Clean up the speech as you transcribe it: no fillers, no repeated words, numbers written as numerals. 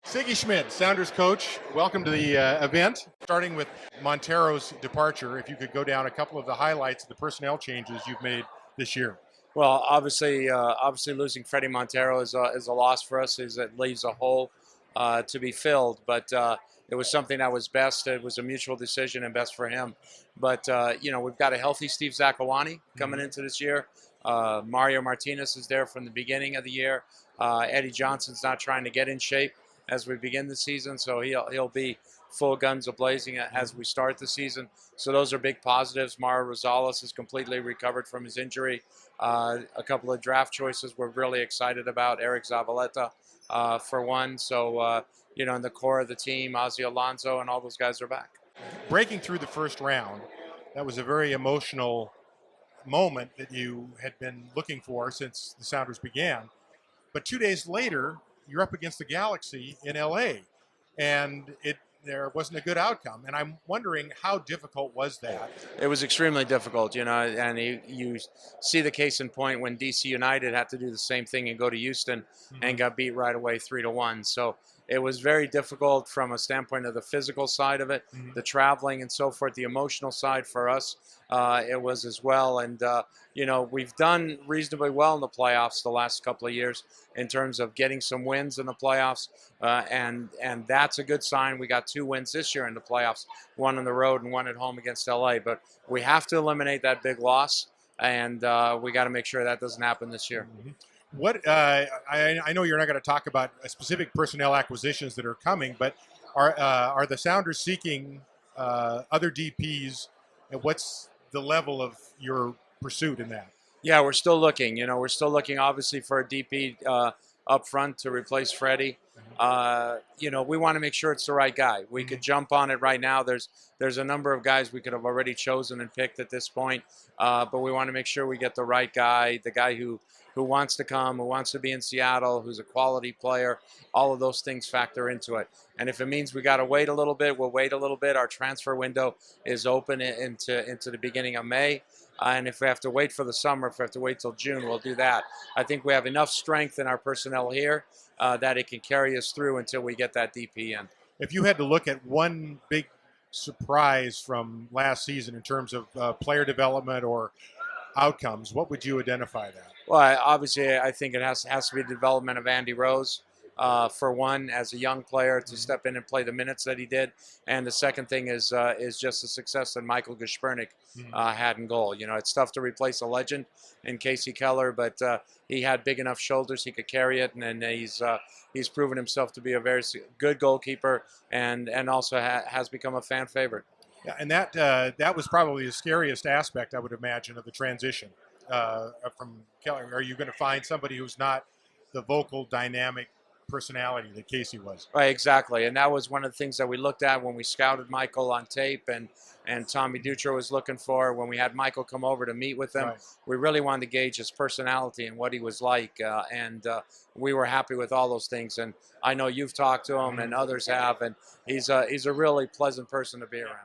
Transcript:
Sigi Schmid, Sounders coach, welcome to the event. Starting with Montero's departure, if you could go down a couple of the highlights of the personnel changes you've made this year. Well, obviously losing Freddie Montero is a loss for us. It leaves a hole to be filled. But it was something that was best. It was a mutual decision and best for him. But we've got a healthy Steve Zakawani coming into this year. Mario Martinez is there from the beginning of the year. Eddie Johnson's not trying to get in shape as we begin the season, so he'll be full guns a-blazing as we start the season. So those are big positives. Mauro Rosales is completely recovered from his injury. A couple of draft choices we're really excited about. Eric Zavaleta, for one. So, in the core of the team, Ozzie Alonso and all those guys are back. Breaking through the first round, that was a very emotional moment that you had been looking for since the Sounders began. But 2 days later, you're up against the Galaxy in LA, and there wasn't a good outcome. And I'm wondering, how difficult was that? It was extremely difficult, and you see the case in point when DC United had to do the same thing and go to Houston and got beat right away 3-1. So it was very difficult from a standpoint of the physical side of it, the traveling and so forth, the emotional side for us. It was as well. And, we've done reasonably well in the playoffs the last couple of years in terms of getting some wins in the playoffs. And that's a good sign. We got 2 wins this year in the playoffs, one on the road and one at home against LA. But we have to eliminate that big loss, and we got to make sure that doesn't happen this year. What I know you're not going to talk about specific personnel acquisitions that are coming, but are the Sounders seeking other DPs, and what's the level of your pursuit in that? Yeah, we're still looking. We're still looking, obviously, for a DP up front to replace Freddie. We want to make sure it's the right guy. We could jump on it right now. There's a number of guys we could have already chosen and picked at this point, but we want to make sure we get the right guy, the guy who wants to come, who wants to be in Seattle, who's a quality player. All of those things factor into it. And if it means we got to wait a little bit, we'll wait a little bit. Our transfer window is open into the beginning of May. And if we have to wait for the summer, if we have to wait till June, we'll do that. I think we have enough strength in our personnel here that it can carry us through until we get that DP in. If you had to look at one big surprise from last season in terms of player development or outcomes, what would you identify that? Well, obviously, I think it has to be the development of Andy Rose. For one, as a young player, to step in and play the minutes that he did, and the second thing is just the success that Michael Gashpernik had in goal. It's tough to replace a legend in Casey Keller, but he had big enough shoulders he could carry it, and he's proven himself to be a very good goalkeeper, and also has become a fan favorite. Yeah, and that was probably the scariest aspect, I would imagine, of the transition from Keller. Are you going to find somebody who's not the vocal, dynamic personality that Casey was? Right, exactly. And that was one of the things that we looked at when we scouted Michael on tape, and Tommy Dutra was looking for when we had Michael come over to meet with him. Right. We really wanted to gauge his personality and what he was like, and we were happy with all those things. And I know you've talked to him and others have, and he's a really pleasant person to be around.